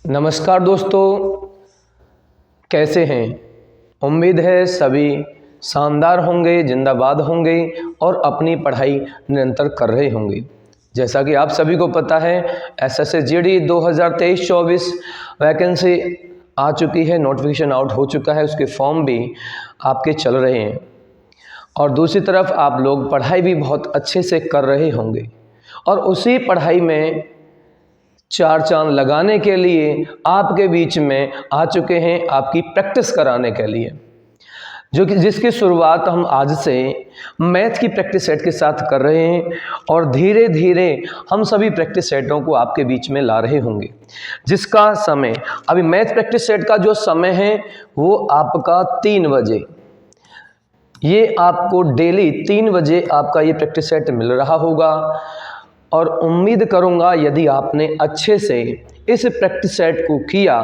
नमस्कार दोस्तों, कैसे हैं? उम्मीद है सभी शानदार होंगे, जिंदाबाद होंगे और अपनी पढ़ाई निरंतर कर रहे होंगे। जैसा कि आप सभी को पता है, एसएससी जीडी 2023-24 वैकेंसी आ चुकी है, नोटिफिकेशन आउट हो चुका है, उसके फॉर्म भी आपके चल रहे हैं और दूसरी तरफ आप लोग पढ़ाई भी बहुत अच्छे से कर रहे होंगे और उसी पढ़ाई में चार चांद लगाने के लिए आपके बीच में आ चुके हैं आपकी प्रैक्टिस कराने के लिए, जो कि जिसकी शुरुआत हम आज से मैथ की प्रैक्टिस सेट के साथ कर रहे हैं और धीरे धीरे हम सभी प्रैक्टिस सेटों को आपके बीच में ला रहे होंगे। जिसका समय अभी मैथ प्रैक्टिस सेट का जो समय है वो आपका 3 बजे, ये आपको डेली 3 बजे आपका ये प्रैक्टिस सेट मिल रहा होगा और उम्मीद करूंगा यदि आपने अच्छे से इस प्रैक्टिस सेट को किया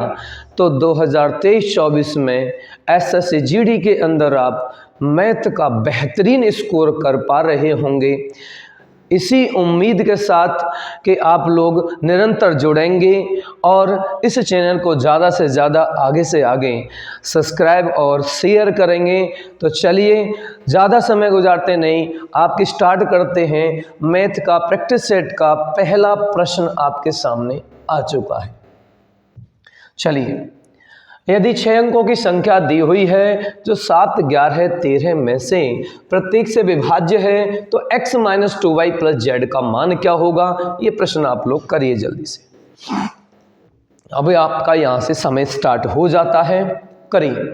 तो 2023-24 में एसएससी जीडी के अंदर आप मैथ का बेहतरीन स्कोर कर पा रहे होंगे। इसी उम्मीद के साथ कि आप लोग निरंतर जुड़ेंगे और इस चैनल को ज़्यादा से ज़्यादा आगे से आगे सब्सक्राइब और शेयर करेंगे। तो चलिए ज़्यादा समय गुजारते नहीं, आपकी स्टार्ट करते हैं। मैथ का प्रैक्टिस सेट का पहला प्रश्न आपके सामने आ चुका है। चलिए, यदि 6 अंकों की संख्या दी हुई है जो 7, 11, 13 में से प्रत्येक से विभाज्य है तो x - 2y + z का मान क्या होगा? ये प्रश्न आप लोग करिए जल्दी से। अभी आपका यहां से समय स्टार्ट हो जाता है, करिए।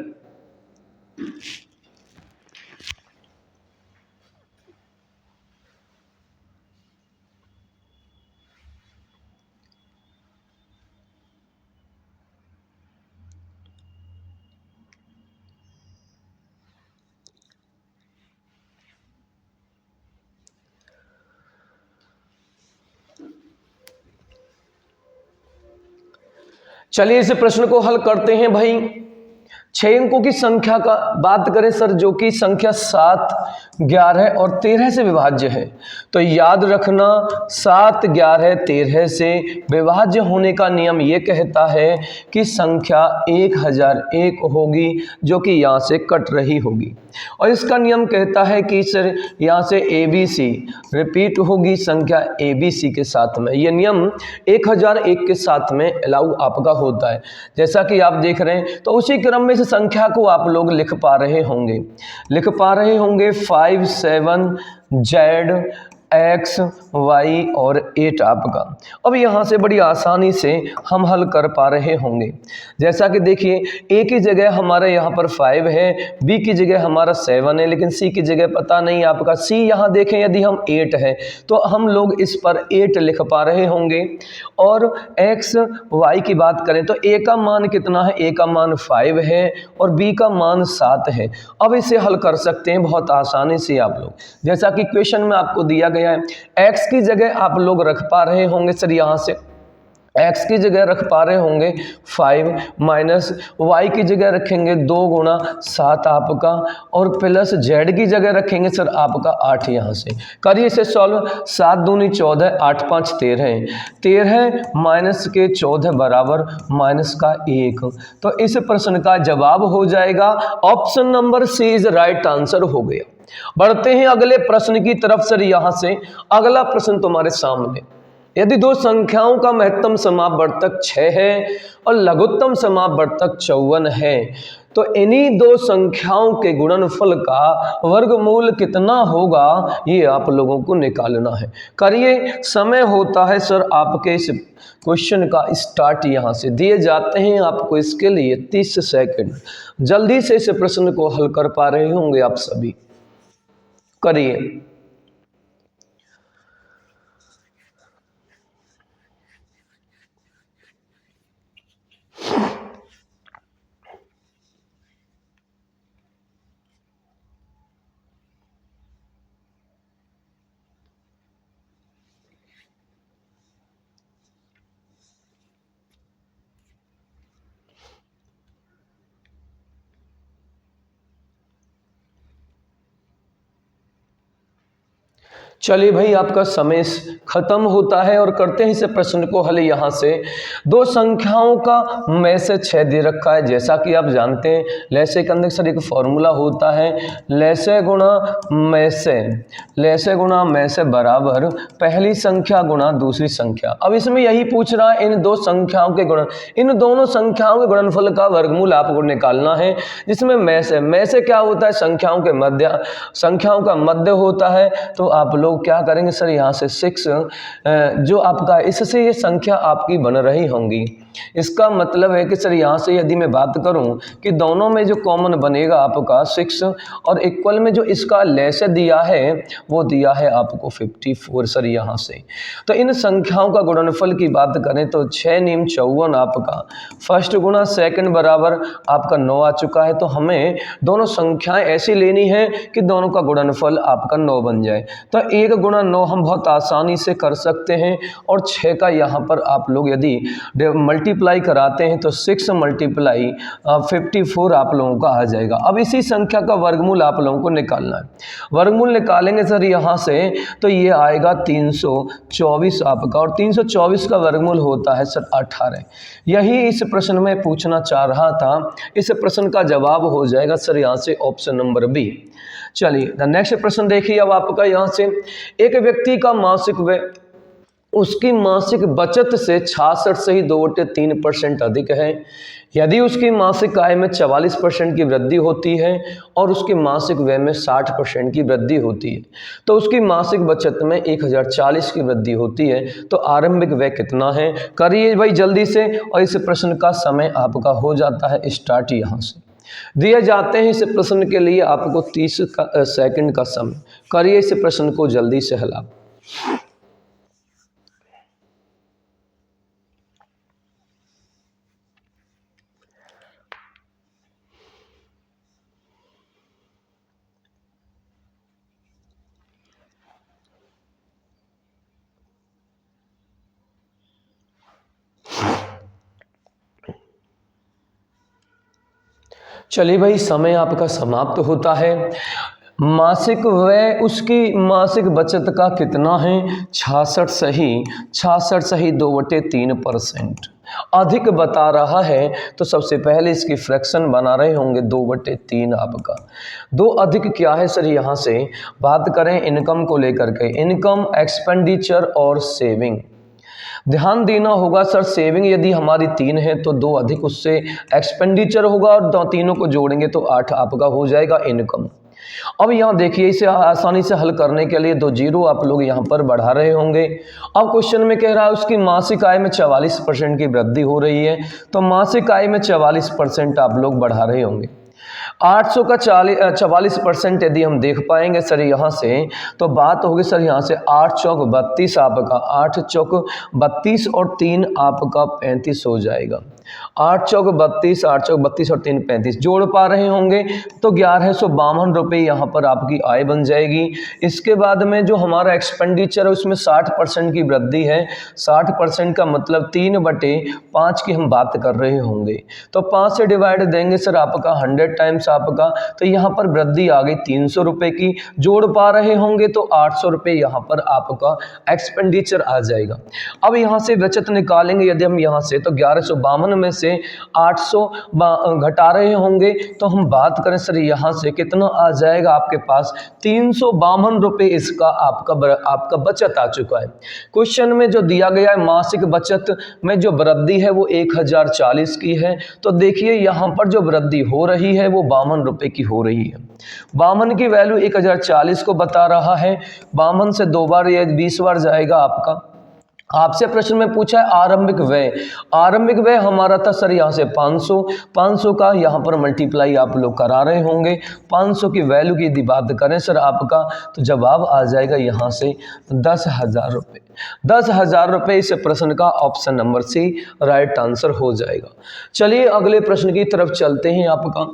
चलिए इस प्रश्न को हल करते हैं भाई। 6 अंकों की संख्या का बात करें सर, जो कि संख्या 7, 11 और 13 से विभाज्य है, तो याद रखना 7, 11, 13 से विभाज्य होने का नियम ये कहता है कि संख्या 1001 होगी जो कि यहाँ से कट रही होगी और इसका नियम कहता है कि सर यहाँ से ABC रिपीट होगी संख्या ABC के साथ में। ये नियम 1001 के साथ में अलाउ आपका होता है। जैसा कि आप देख रहे हैं तो उसी क्रम में इस संख्या को आप लोग लिख पा रहे होंगे 5, 7, Z, X, Y और 8 आपका। अब यहाँ से बड़ी आसानी से हम हल कर पा रहे होंगे। जैसा कि देखिए A की जगह हमारे यहाँ पर 5 है, B की जगह हमारा 7 है, लेकिन C की जगह पता नहीं आपका। C यहाँ देखें यदि हम 8 है तो हम लोग इस पर 8 लिख पा रहे होंगे और X, Y की बात करें तो A का मान कितना है? A का मान 5 है और B का मान 7 है। अब इसे हल कर सकते हैं बहुत आसानी से आप लोग, जैसा कि क्वेश्चन में आपको दिया गया है। X की जगह आप लोग रख पा रहे होंगे सर, यहाँ से x की जगह रख पा रहे होंगे 5 माइनस y की जगह रखेंगे 2 गुणा 7 आपका और प्लस z की जगह रखेंगे सर आपका 8। यहाँ से करिए इसे सॉल्व। 7 दूनी 14, 8 5 13, 13 माइनस के 14 बराबर माइनस का 1। तो इस प्रश्न का जवाब हो जाएगा option number C is right answer हो गया। बढ़ते हैं अगले प्रश्न की तरफ सर। यहाँ से अगला प्रश्न तुम्हारे सामने, यदि दो संख्याओं का महत्तम समापवर्तक 6 है और लघुत्तम समापवर्तक 54 है तो इन्हीं दो संख्याओं के गुणनफल का वर्गमूल कितना होगा, ये आप लोगों को निकालना है। करिए, समय होता है सर आपके इस क्वेश्चन का स्टार्ट यहाँ से दिए जाते हैं आपको इसके लिए 30 सेकंड। जल्दी से इस प्रश्न को हल कर पा रहे होंगे आप सभी, करिए। चलिए भाई, आपका समय खत्म होता है और करते हैं इस प्रश्न को हल। यहाँ से दो संख्याओं का में से 6 दे रखा है। जैसा कि आप जानते हैं लैसे के अंदर सर एक फॉर्मूला होता है, लैसे गुणा में से बराबर पहली संख्या गुणा दूसरी संख्या। अब इसमें यही पूछ रहा है इन दो संख्याओं के गुणन, इन दोनों संख्याओं के गुणनफल का वर्गमूल आपको निकालना है। जिसमें में से क्या होता है, संख्याओं का मध्य होता है। तो आप लोग क्या करेंगे सर, यहाँ से 6 जो आपका, इससे ये संख्या आपकी बन रही होंगी। इसका मतलब है कि सर यहाँ से यदि मैं बात करूं कि दोनों में जो कॉमन बनेगा आपका 6 और इक्वल में जो इसका लेस दिया है वो दिया है आपको 54 सर। यहाँ से तो इन संख्याओं का गुणनफल की बात करें तो 6 नीम 54 आपका फर्स्ट गुणा सेकंड बराबर आपका 9 आ चुका है। तो हमें दोनों संख्याएं ऐसी लेनी है कि दोनों का गुणनफल आपका 9 बन जाए। तो 1 गुणा 9 हम बहुत आसानी से कर सकते हैं और 6 का यहाँ पर आप लोग यदि मल्टीप्लाई कराते हैं तो 6 मल्टीप्लाई 54 आप लोगों का आ जाएगा। अब इसी संख्या का वर्गमूल आप लोगों को निकालना है। वर्गमूल निकालेंगे सर यहाँ से तो ये आएगा 324 आपका, और 324 का वर्गमूल होता है सर 18। यही इस प्रश्न में पूछना चाह रहा था। इस प्रश्न का जवाब हो जाएगा सर यहाँ से ऑप्शन नंबर बी। चलिए नेक्स्ट प्रश्न देखिए। अब आपका यहाँ से एक व्यक्ति का मासिक व्यय उसकी मासिक बचत से 66 से ही 2/3% अधिक है। यदि उसकी मासिक आय में 44% की वृद्धि होती है और उसकी मासिक व्यय में 60% की वृद्धि होती है तो उसकी मासिक बचत में 1040 की वृद्धि होती है। तो आरंभिक व्यय कितना है, करिए भाई जल्दी से। और इस प्रश्न का समय आपका हो जाता है स्टार्ट। यहाँ से दिए जाते हैं इस प्रश्न के लिए आपको 30 सेकंड का समय। करिए इस प्रश्न को जल्दी से हल। चलिए भाई, समय आपका समाप्त होता है। मासिक व्यय उसकी मासिक बचत का कितना है, 66 सही 2/3% अधिक बता रहा है। तो सबसे पहले इसकी फ्रैक्शन बना रहे होंगे 2/3 आपका। 2 अधिक क्या है सर, यहाँ से बात करें इनकम को लेकर के, इनकम, एक्सपेंडिचर और सेविंग। ध्यान देना होगा सर, सेविंग यदि हमारी 3 है तो 2 अधिक उससे एक्सपेंडिचर होगा और तीनों को जोड़ेंगे तो 8 आपका हो जाएगा इनकम। अब यहाँ देखिए, इसे आसानी से हल करने के लिए 2 जीरो आप लोग यहाँ पर बढ़ा रहे होंगे। अब क्वेश्चन में कह रहा है उसकी मासिक आय में 44% की वृद्धि हो रही है। तो मासिक आय में 44% आप लोग बढ़ा रहे होंगे। 800 का 44% यदि हम देख पाएंगे सर यहाँ से तो बात होगी सर यहाँ से 8 चौक 32 आपका, 8 चौक 32 और 3 आपका 35 हो जाएगा। 8 चौक 32 और 3 35 जोड़ पा रहे होंगे तो 1152 रुपये यहाँ पर आपकी आय बन जाएगी। इसके बाद में जो हमारा एक्सपेंडिचर है उसमें 60% की वृद्धि है। 60% का मतलब 3/5 की हम बात कर रहे होंगे। तो 5 से डिवाइड देंगे सर आपका 100 टाइम्स आपका, तो यहाँ पर वृद्धि आ गई 300 रुपये की। जोड़ पा रहे होंगे तो 800 रुपये यहाँ पर आपका एक्सपेंडिचर आ जाएगा। अब यहाँ से बचत निकालेंगे यदि हम यहाँ से तो 1152 में से 800 घटा रहे होंगे तो हम बात करें सर यहाँ से कितना आ जाएगा आपके पास 352 रुपये इसका आपका बचत आ चुका है। क्वेश्चन में जो दिया गया है मासिक बचत में जो वृद्धि है वो 1040 की है। तो देखिए यहाँ पर जो वृद्धि हो रही है वो 52 रुपये की हो रही है। 52 की वैल्यू 1040 को बता रहा है। 52 से 2 बार या 20 बार जाएगा आपका। आपसे प्रश्न में पूछा है आरंभिक व्यय। आरंभिक व्यय हमारा था सर यहाँ से 500 का यहाँ पर मल्टीप्लाई आप लोग करा रहे होंगे। 500 की वैल्यू की यदि बात करें सर आपका तो जवाब आ जाएगा यहाँ से 10,000 रुपये। 10,000 रुपये इस प्रश्न का option number C right answer हो जाएगा। चलिए अगले प्रश्न की तरफ चलते हैं। आपका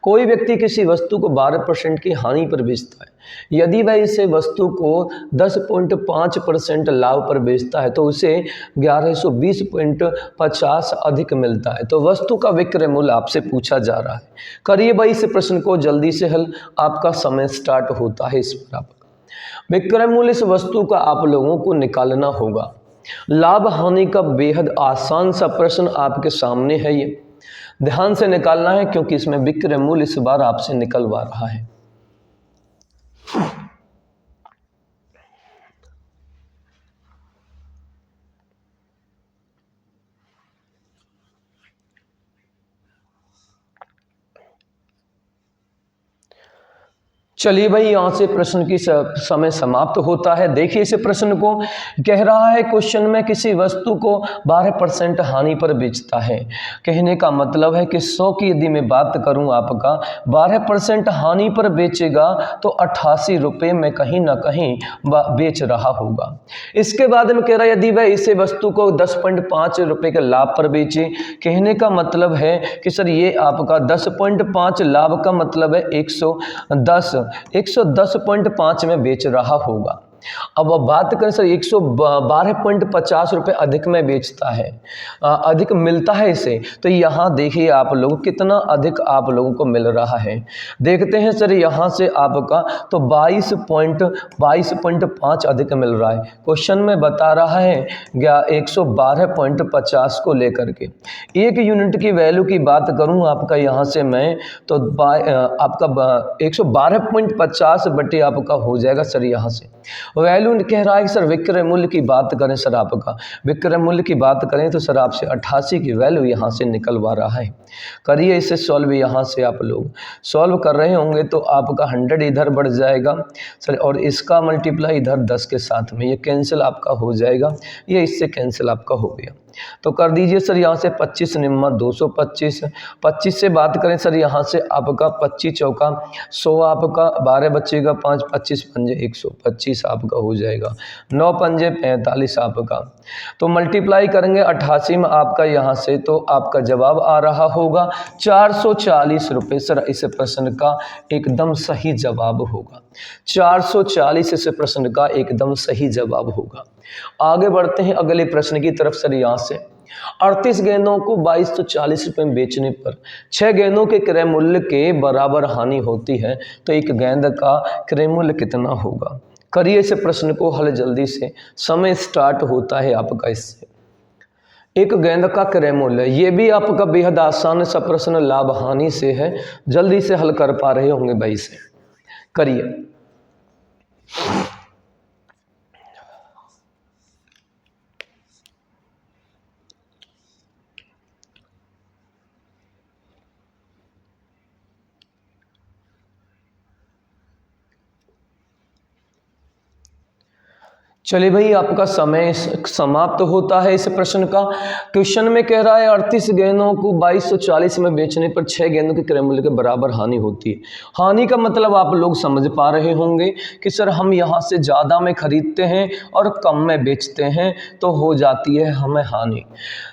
कोई व्यक्ति किसी वस्तु को 12% की हानि पर बेचता है। यदि वह इसे वस्तु को 10.5% लाभ पर बेचता है तो उसे 1120.50 अधिक मिलता है। तो वस्तु का विक्रय मूल्य आपसे पूछा जा रहा है। करिए भाई इस प्रश्न को जल्दी से हल। आपका समय स्टार्ट होता है इस पर। आप विक्रय मूल्य इस वस्तु का आप लोगों को निकालना होगा। लाभ हानि का बेहद आसान सा प्रश्न आपके सामने है, ये ध्यान से निकालना है क्योंकि इसमें विक्रय मूल्य इस बार आपसे निकलवा रहा है। चलिए भाई, यहाँ से प्रश्न की समय समाप्त होता है। देखिए इस प्रश्न को, कह रहा है क्वेश्चन में किसी वस्तु को 12% हानि पर बेचता है। कहने का मतलब है कि 100 की यदि मैं बात करूँ आपका 12% हानि पर बेचेगा तो 88 रुपये में कहीं ना कहीं बेच रहा होगा। इसके बाद में कह रहा है यदि वह इसे वस्तु को 10.5 रुपये के लाभ पर बेचे, कहने का मतलब है कि सर ये आपका 10.5 लाभ का मतलब है 110.5 में बेच रहा होगा। अब बात करें सर 112.50 रुपये अधिक में बेचता है, अधिक मिलता है इसे, तो यहाँ देखिए आप लोग कितना अधिक आप लोगों को मिल रहा है। देखते हैं सर यहाँ से आपका तो 22.5 अधिक मिल रहा है। क्वेश्चन में बता रहा है 112.50 को लेकर के। एक यूनिट की वैल्यू की बात करूँ आपका यहाँ से मैं तो आपका 112.50 बटे आपका हो जाएगा सर यहाँ से वैल्यू। कह रहा है कि सर विक्रय मूल्य की बात करें, सर आपका विक्रय मूल्य की बात करें तो सर आपसे 88 की वैल्यू यहाँ से निकलवा रहा है। करिए इसे सॉल्व। यहाँ से आप लोग सॉल्व कर रहे होंगे तो आपका 100 इधर बढ़ जाएगा सर, और इसका मल्टीप्लाई इधर 10 के साथ में, ये कैंसिल आपका हो जाएगा, ये इससे कैंसिल आपका हो गया। तो कर दीजिए सर यहाँ से 25 निम्मा 225, 25 से बात करें सर यहाँ से आपका 25 चौका 100 आपका 12 बचेगा 5, 25 पंजे 125 आपका हो जाएगा, 9 पंजे 45 आपका। तो मल्टीप्लाई करेंगे 88 में आपका यहाँ से तो आपका जवाब आ रहा होगा 440 रुपये। सर इस प्रश्न का एकदम सही जवाब होगा 440, इस प्रश्न का एकदम सही जवाब होगा। आगे बढ़ते हैं अगले प्रश्न की तरफ। सर यहाँ से 38 गेंदों को 2240 रुपये में बेचने पर 6 गेंदों के क्रय मूल्य के बराबर हानि होती है तो एक गेंद का क्रय मूल्य कितना होगा। करिए इस प्रश्न को हल जल्दी से, समय स्टार्ट होता है आपका इससे। एक गेंद का क्रय मूल्य, ये भी आपका बेहद आसान सा प्रश्न लाभ हानि से है, जल्दी से हल कर पा रहे होंगे भाई से। करिए चलिए भाई, आपका समय समाप्त होता है इस प्रश्न का। क्वेश्चन में कह रहा है 38 गेंदों को 2240 में बेचने पर 6 गेंदों के क्रय मूल्य के बराबर हानि होती है। हानि का मतलब आप लोग समझ पा रहे होंगे कि सर हम यहाँ से ज़्यादा में खरीदते हैं और कम में बेचते हैं तो हो जाती है हमें हानि।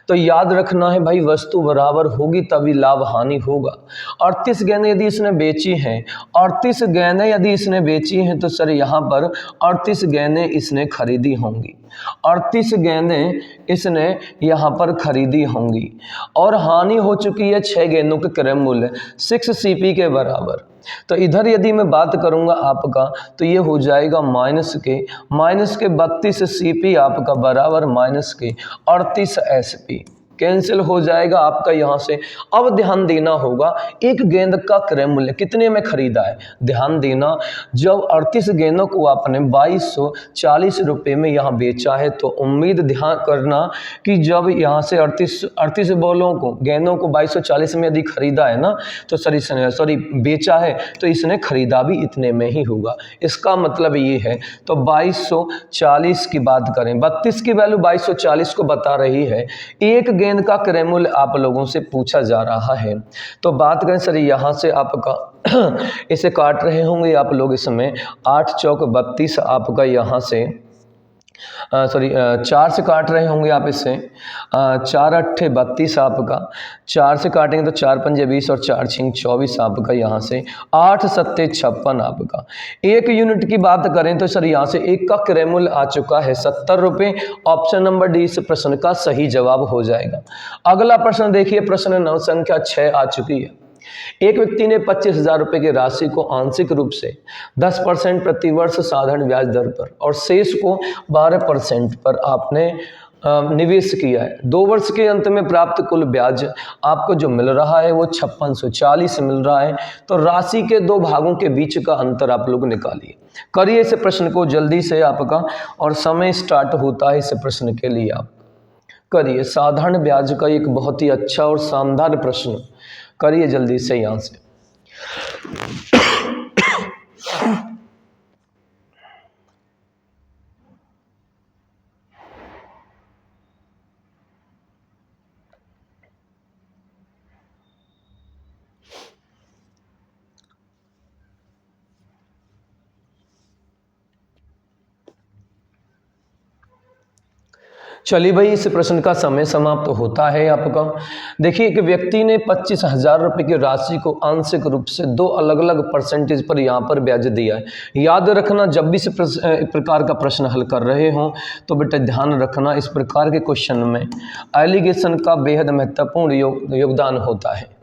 तो याद रखना है भाई, वस्तु बराबर होगी तभी लाभ हानि होगा। 38 गेंदें यदि इसने बेची हैं, 38 गेंदें यदि इसने बेची हैं तो सर यहाँ पर 38 गेंदें इसने खरीदी होंगी, 38 गेंदें इसने यहाँ पर खरीदी होंगी और हानि हो चुकी है 6 गेंदों के क्रय मूल्य 6 CP के बराबर। तो इधर यदि मैं बात करूंगा आपका तो ये हो जाएगा माइनस के 32 CP आपका बराबर माइनस के 38 SP, कैंसिल हो जाएगा आपका यहाँ से। अब ध्यान देना होगा एक गेंद का क्रय मूल्य कितने में खरीदा है। ध्यान देना, जब 38 गेंदों को आपने 2240 रुपये में यहाँ बेचा है तो उम्मीद ध्यान करना कि जब यहाँ से 38 बॉलों को गेंदों को 2240 में यदि खरीदा है ना तो सॉरी बेचा है तो इसने खरीदा भी इतने में ही होगा। इसका मतलब ये है तो 2240 की बात करें, 32 की वैल्यू 2240 को बता रही है, एक गेंद का क्रय मूल्य आप लोगों से पूछा जा रहा है। तो बात करें सर यहाँ से आपका इसे काट रहे होंगे आप लोग, इसमें 8 चौक 32 आपका यहाँ से 4 से काट रहे होंगे आप इसे, 4 अट्ठे 32 आपका, 4 से काटेंगे तो 4 पंजे 20 और 4 छिंग 24 आपका यहाँ से, 8 सत्ते 56 आपका। एक यूनिट की बात करें तो सर यहाँ से एक का क्रय मूल्य आ चुका है 70 रुपये। ऑप्शन नंबर डी इस प्रश्न का सही जवाब हो जाएगा। अगला प्रश्न देखिए, प्रश्न संख्या 6 आ चुकी है। एक व्यक्ति ने 25,000 रुपये की राशि को आंशिक रूप से 10% प्रतिवर्ष साधारण ब्याज दर पर और शेष को 12% पर आपने निवेश किया है। 2 वर्ष के अंत में प्राप्त कुल ब्याज आपको जो मिल रहा है वो 5640 मिल रहा है। तो राशि के 2 भागों के बीच का अंतर आप लोग निकालिए। करिए इस प्रश्न को जल्दी से आपका, और समय स्टार्ट होता है इस प्रश्न के लिए। आप करिए, साधारण ब्याज का एक बहुत ही अच्छा और शानदार प्रश्न करिए जल्दी से यहाँ से। चलिए भाई, इस प्रश्न का समय समाप्त होता है आपका। देखिए, एक व्यक्ति ने 25,000 रुपये की राशि को आंशिक रूप से 2 अलग अलग परसेंटेज पर यहाँ पर ब्याज दिया है। याद रखना, जब भी इस प्रकार का प्रश्न हल कर रहे हों तो बेटा ध्यान रखना, इस प्रकार के क्वेश्चन में एलिगेशन का बेहद महत्वपूर्ण योगदान होता है।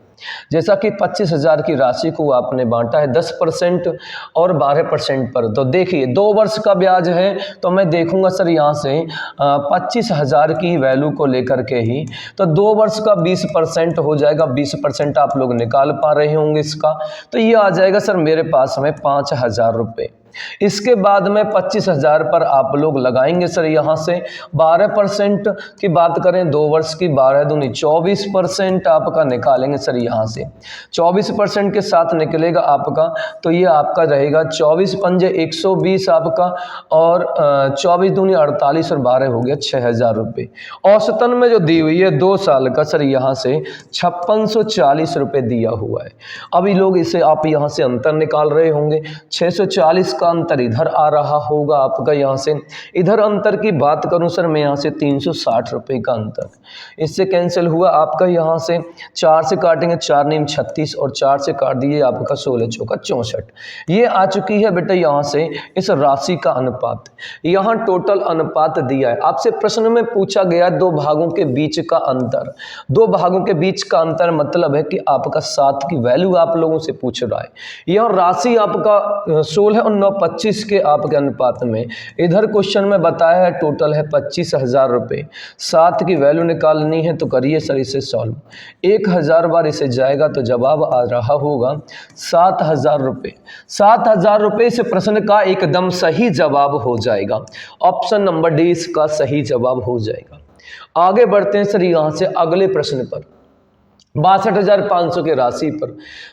जैसा कि 25,000 की राशि को आपने बांटा है 10% और 12% पर। तो देखिए, 2 वर्ष का ब्याज है, तो मैं देखूंगा सर यहाँ से 25,000 की वैल्यू को लेकर के ही, तो 2 वर्ष का 20% हो जाएगा। 20% आप लोग निकाल पा रहे होंगे इसका, तो ये आ जाएगा सर मेरे पास में 5,000 रुपये। इसके बाद में 25,000 पर आप लोग लगाएंगे सर यहाँ से 12% की बात करें, 2 वर्ष की 12 दूनी 24% आपका निकालेंगे सर यहाँ से। 24% के साथ निकलेगा आपका, तो ये आपका रहेगा 24 पंजे 120 आपका, और 24 दूनी 48 और 12 हो गया 6,000 रुपये। औसतन में जो दी हुई है 2 साल का सर यहाँ से 5640 रुपये दिया हुआ है। अभी लोग इसे आप यहाँ से अंतर निकाल रहे होंगे, 640 का अंतर इधर आ रहा होगा आपका यहाँ से। इधर अंतर की बात करूं सर मैं यहाँ से 360 रुपये का अंतर, इससे कैंसिल हुआ आपका यहाँ से। 4 से काटेंगे 4 नीम 36 और 4 से काट दिए आपका 16 चौका 64। ये आ चुकी है बेटा यहाँ से इस राशि का अनुपात। यहाँ टोटल अनुपात दिया है। आपसे प्रश्न में पूछा गया 2 भागों के बीच का अंतर। 2 भागों के बीच का अंतर मतलब है कि आपका 7 की वैल्यू आप लोगों से पूछ रहा है। यह राशि आपका 16 और 9 25 के आपके अनुपात में। इधर क्वेश्चन में बताया है टोटल है 25,000 रुपये। 7 की वैल्यू निकालनी है, तो करिए सर इसे सॉल्व। 1000 बार इसे जाएगा तो जवाब आ रहा होगा 7,000 रुपये। 7,000 रुपये इस प्रश्न का एकदम सही जवाब हो जाएगा। ऑप्शन नंबर डी इसका सही जवाब हो जाएगा। आगे बढ़ते हैं सर यहाँ से अगले प्रश्न पर। 62,500 की राशि पर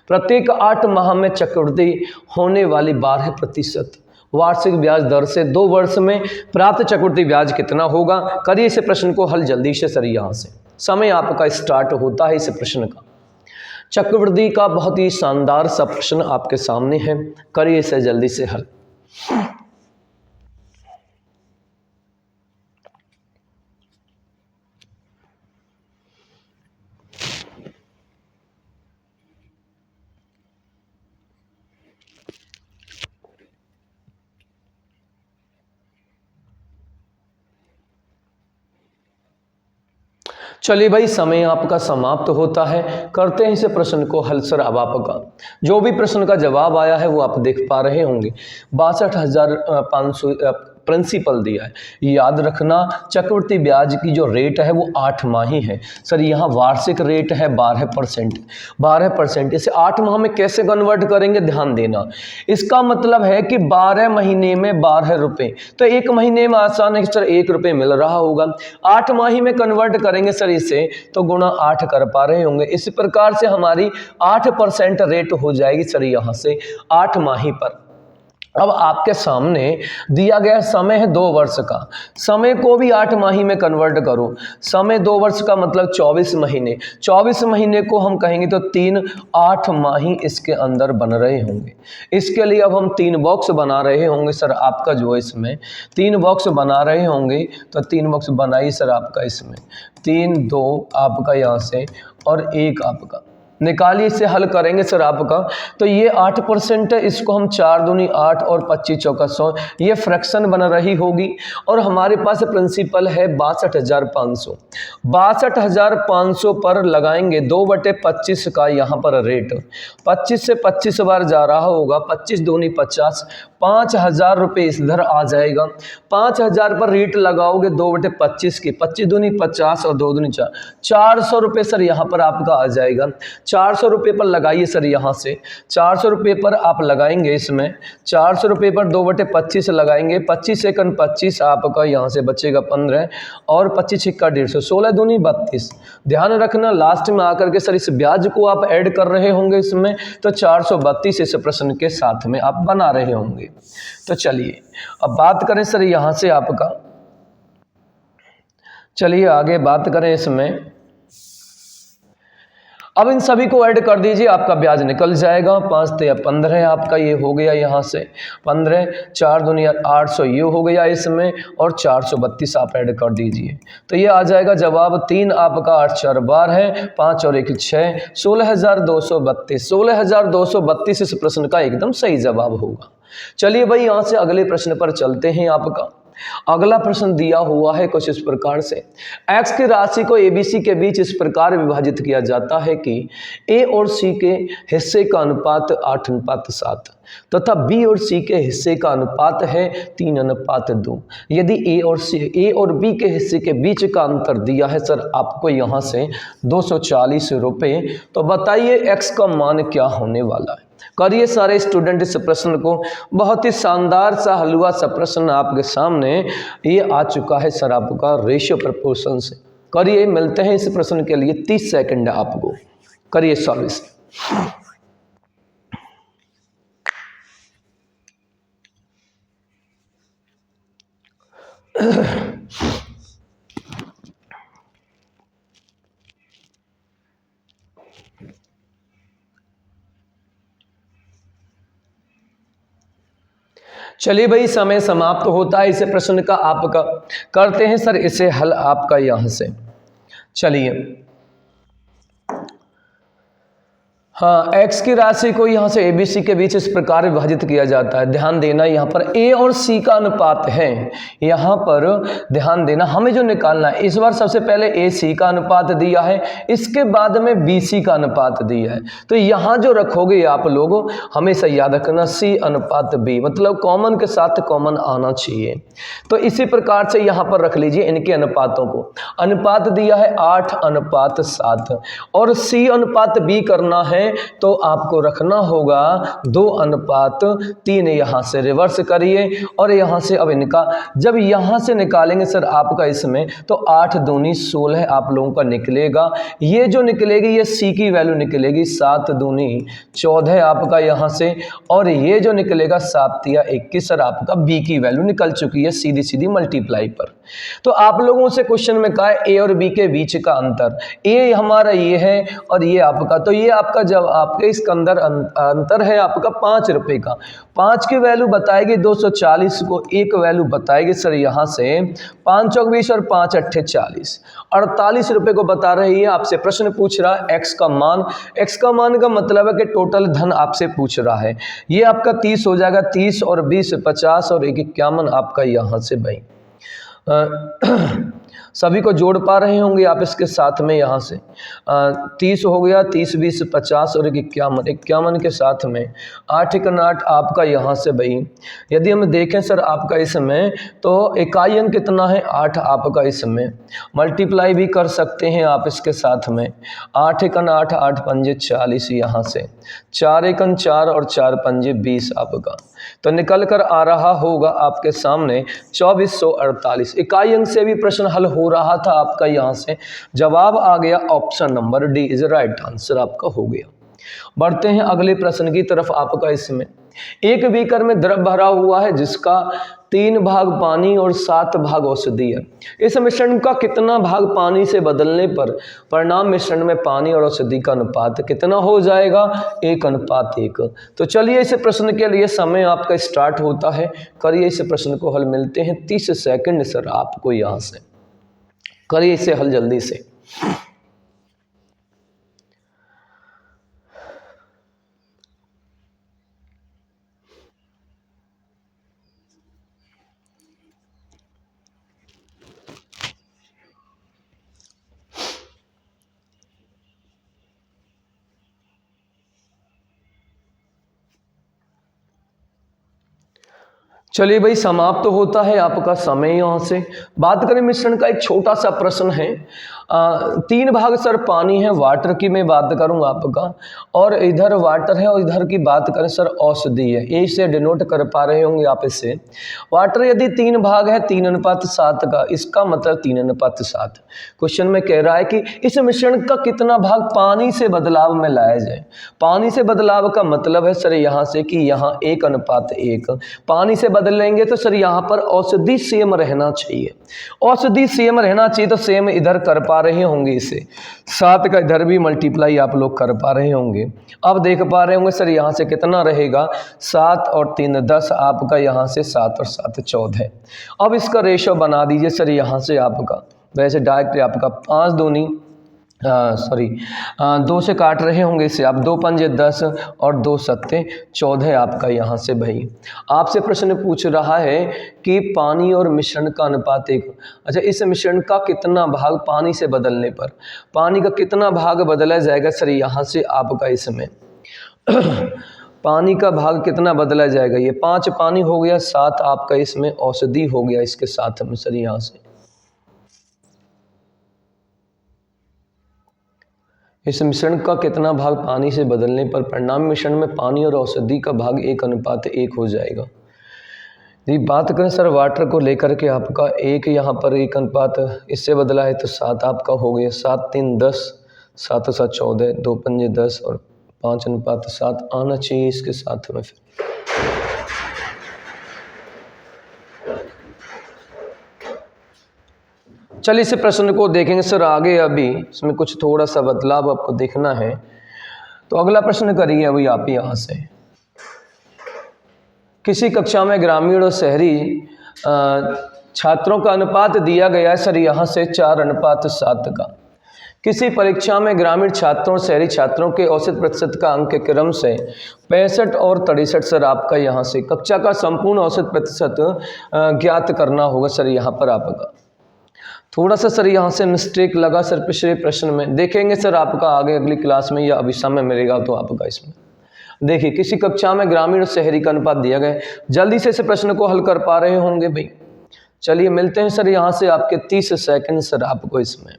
प्रत्येक 8 माह में चक्रवृद्धि होने वाली 12% वार्षिक ब्याज दर से 2 वर्ष में प्राप्त चक्रवृद्धि ब्याज कितना होगा। करिए इस प्रश्न को हल जल्दी से सर यहाँ से। समय आपका स्टार्ट होता है इस प्रश्न का। चक्रवृद्धि का बहुत ही शानदार सा प्रश्न आपके सामने है, करिए इसे जल्दी से हल। चलिए भाई, समय आपका समाप्त होता है। करते हैं इस प्रश्न को हल सर। अब आपका जो भी प्रश्न का जवाब आया है वो आप देख पा रहे होंगे। 62,500 प्रिंसिपल दिया है। याद रखना, चक्रवृद्धि ब्याज की जो रेट है वो 8 माही है सर। यहाँ वार्षिक रेट है 12%। 12% इसे 8 माह में कैसे कन्वर्ट करेंगे, ध्यान देना। इसका मतलब है कि 12 महीने में 12 रुपये, तो 1 महीने में आसान है सर 1 रुपये मिल रहा होगा। 8 माही में कन्वर्ट करेंगे सर इसे, तो गुणा 8 कर पा रहे होंगे। इस प्रकार से हमारी 8% रेट हो जाएगी सर यहाँ से 8 माही पर। अब आपके सामने दिया गया समय है 2 वर्ष का। समय को भी 8 माही में कन्वर्ट करो। समय 2 वर्ष का मतलब 24 महीने। 24 महीने को हम कहेंगे तो 3 8 माही इसके अंदर बन रहे होंगे। इसके लिए अब हम 3 बॉक्स बना रहे होंगे सर। आपका जो है इसमें 3 बॉक्स बना रहे होंगे, तो 3 बॉक्स बनाइए सर आपका इसमें। 3 2 आपका यहाँ से और 1 आपका। निकालिए, इसे हल करेंगे सर आपका। तो ये 8% है, इसको हम 4 दूनी 8 और 25 चौका 100, ये फ्रैक्शन बन रही होगी। और हमारे पास प्रिंसिपल है 62,500। 62,500 पर लगाएंगे 2/25 का यहाँ पर रेट। 25 से 25 बार जा रहा होगा, 25 दूनी 50, 5,000 रुपये इधर आ जाएगा। 5,000 पर रेट लगाओगे 2/25 की, 25 दूनी 50 और 2 दूनी 4, 400 रुपये सर यहाँ पर आपका आ जाएगा। 400 रुपये पर लगाइए सर यहाँ से, 400 रुपये पर आप लगाएंगे इसमें, 400 रुपये पर 2/25 लगाएंगे, 25 सेकंड 25 आपका यहाँ से बचेगा 15 और 25 छिक्का 150, 16 दूनी 32। ध्यान रखना लास्ट में आकर के सर इस ब्याज को आप ऐड कर रहे होंगे इसमें, तो 432 इस प्रश्न के साथ में आप बना रहे होंगे। तो चलिए अब बात करें सर यहाँ से आपका, चलिए आगे बात करें इसमें। अब इन सभी को ऐड कर दीजिए, आपका ब्याज निकल जाएगा। 5 तो 15 आपका ये हो गया यहाँ से 15, 4 दूनी 800 ये हो गया इसमें, और 432 आप ऐड कर दीजिए। तो ये आ जाएगा जवाब 3 आपका 8 4 12 है, 5 और 1 6, 16,232। 16,232 इस प्रश्न का एकदम सही जवाब होगा। चलिए भाई यहाँ से अगले प्रश्न पर चलते हैं। आपका अगला प्रश्न दिया हुआ है कुछ इस प्रकार से, x की राशि को ABC के बीच इस प्रकार विभाजित किया जाता है कि A और C के हिस्से का अनुपात 8:7 तथा B और C के हिस्से का अनुपात है 3:2। यदि A और B के हिस्से के बीच का अंतर दिया है सर आपको यहाँ से 240 रुपये, तो बताइए x का मान क्या होने वाला है। करिए सारे स्टूडेंट इस प्रश्न को, बहुत ही शानदार सा हलवा सा प्रश्न आपके सामने ये आ चुका है सर आपका रेशियो प्रपोर्शन से। करिए, मिलते हैं इस प्रश्न के लिए 30 सेकंड आपको, करिए सॉल्व इसे। चलिए भाई समय समाप्त होता है इस प्रश्न का आपका, करते हैं सर इसे हल आपका यहाँ से। चलिए हाँ, x की राशि को यहाँ से ABC के बीच इस प्रकार विभाजित किया जाता है। ध्यान देना यहाँ पर A और C का अनुपात है, यहाँ पर ध्यान देना हमें जो निकालना है, इस बार सबसे पहले AC का अनुपात दिया है, इसके बाद में BC का अनुपात दिया है। तो यहाँ जो रखोगे आप लोग हमेशा याद रखना C/B, मतलब कॉमन के साथ कॉमन आना चाहिए। तो इसी प्रकार से यहाँ पर रख लीजिए इनके अनुपातों को। अनुपात दिया है 8:7 और C/B करना है तो आपको रखना होगा 2:3। यहाँ से रिवर्स करिए और यहाँ से अब इनका जब यहाँ से निकालेंगे सर आपका इसमें, तो 8 दूनी 16 आप लोगों का निकलेगा। ये जो निकलेगी ये C की वैल्यू निकलेगी 7 दूनी 14 आपका यहाँ से, और ये जो निकलेगा 7 या 21 सर आपका B की वैल्यू निकल चुकी है सीधी सीधी मल्टीप्लाई पर। तो आप लोगों से क्वेश्चन में कहा है A और B के बीच का अंतर, A हमारा ये है और ये आपका, तो ये आपका जब आपके इसके अंदर अंतर है आपका 5 रुपये का। 5 की वैल्यू बताएगी 240 को, एक वैल्यू बताएगी सर यहाँ से 5 चौक 20 और 5 अट्ठे 40, 48 रुपये को बता रही है। आपसे प्रश्न पूछ रहा है x का मान, x का मान का मतलब है कि टोटल धन आपसे पूछ रहा है। ये आपका 30 हो जाएगा, 30 और 20 50 और 51 आपका यहाँ से भाई सभी को जोड़ पा रहे होंगे आप इसके साथ में। यहाँ से 30 हो गया, 30 20 50 और 51 के साथ में 8 1 8 आपका यहाँ से भाई। यदि हम देखें सर आपका इसमें तो इकाई अंक कितना है 8 आपका, इसमें मल्टीप्लाई भी कर सकते हैं आप इसके साथ में। 8 1 8 8 पंजे 40, यहाँ से 4 1 4 और 4 पंजे 20 आपका, तो निकल कर आ रहा होगा आपके सामने 2448। इकाई अंक से भी प्रश्न हल हो रहा था आपका, यहाँ से जवाब आ गया option number D is right answer आपका हो गया। बढ़ते हैं अगले प्रश्न की तरफ आपका। इसमें एक बीकर में द्रव भरा हुआ है जिसका 3 भाग पानी और 7 भाग औषधि है। इस मिश्रण का कितना भाग पानी से बदलने पर परिणाम मिश्रण में पानी और औषधि का अनुपात कितना हो जाएगा 1:1। तो चलिए इस प्रश्न के लिए समय आपका स्टार्ट होता है। करिए इस प्रश्न को हल, मिलते हैं 30 सेकंड सर आपको यहाँ से, करिए इसे हल जल्दी से। चलिए भाई, समाप्त तो होता है आपका समय यहाँ से। बात करें मिश्रण का, एक छोटा सा प्रश्न है। 3 भाग सर पानी है, वाटर की मैं बात करूँ आपका, और इधर वाटर है और इधर की बात करें सर औषधि है। ए से डिनोट कर पा रहे होंगे आप इससे। वाटर यदि 3 भाग है 3:7 का, इसका मतलब 3:7। क्वेश्चन में कह रहा है कि इस मिश्रण का कितना भाग पानी से बदलाव में लाया जाए। पानी से बदलाव का मतलब है सर यहाँ से कि यहाँ 1:1। पानी से बदल लेंगे तो सर यहाँ पर औषधि सेम रहना चाहिए। औषधि सेम रहना चाहिए तो सेम इधर कर पा रहे होंगे इसे। 7 का इधर भी मल्टीप्लाई आप लोग कर पा रहे होंगे। अब देख पा रहे होंगे सर यहाँ से कितना रहेगा, 7 और 3 10, आपका यहाँ से 7 और 7 14। अब इसका रेशो बना दीजिए सर यहाँ से आपका, वैसे डायरेक्ट आपका 5 दूनी 2 से काट रहे होंगे इसे आप, 2 पंजे 10 और 2 सत्ते 14 आपका यहाँ से। भाई आपसे प्रश्न पूछ रहा है कि पानी और मिश्रण का अनुपात 1। अच्छा, इस मिश्रण का कितना भाग पानी से बदलने पर, पानी का कितना भाग बदला जाएगा सर यहाँ से आपका इसमें पानी का भाग कितना बदला जाएगा। ये 5 पानी हो गया, 7 आपका इसमें औषधि हो गया इसके साथ में सर यहाँ से। इस मिश्रण का कितना भाग पानी से बदलने पर परिणामी मिश्रण में पानी और औषधि का भाग 1:1 हो जाएगा। यदि बात करें सर वाटर को लेकर के, आपका एक यहाँ पर 1 इससे बदला है तो 7 आपका हो गया, 7 3 10, 7 और 7 14, 2 पंजे 10 और 5:7 आना चाहिए इसके साथ में। फिर चलिए इस प्रश्न को देखेंगे सर आगे। अभी इसमें कुछ थोड़ा सा बदलाव आपको देखना है। तो अगला प्रश्न करिए अभी आप यहाँ से। किसी कक्षा में ग्रामीण और शहरी छात्रों का अनुपात दिया गया है सर यहाँ से 4:7 का। किसी परीक्षा में ग्रामीण छात्रों और शहरी छात्रों के औसत प्रतिशत का अंक के क्रम से 65 और 63 सर आपका यहाँ से। कक्षा का संपूर्ण औसत प्रतिशत ज्ञात करना होगा सर यहाँ पर आपका। थोड़ा सा सर यहाँ से मिस्टेक लगा सर पिछले प्रश्न में, देखेंगे सर आपका आगे अगली क्लास में या अभी समय मिलेगा तो आपका इसमें। देखिए किसी कक्षा में ग्रामीण और शहरी का अनुपात दिया गया है, जल्दी से इस प्रश्न को हल कर पा रहे होंगे भाई। चलिए मिलते हैं सर यहाँ से आपके 30 सेकंड सर आपको इसमें।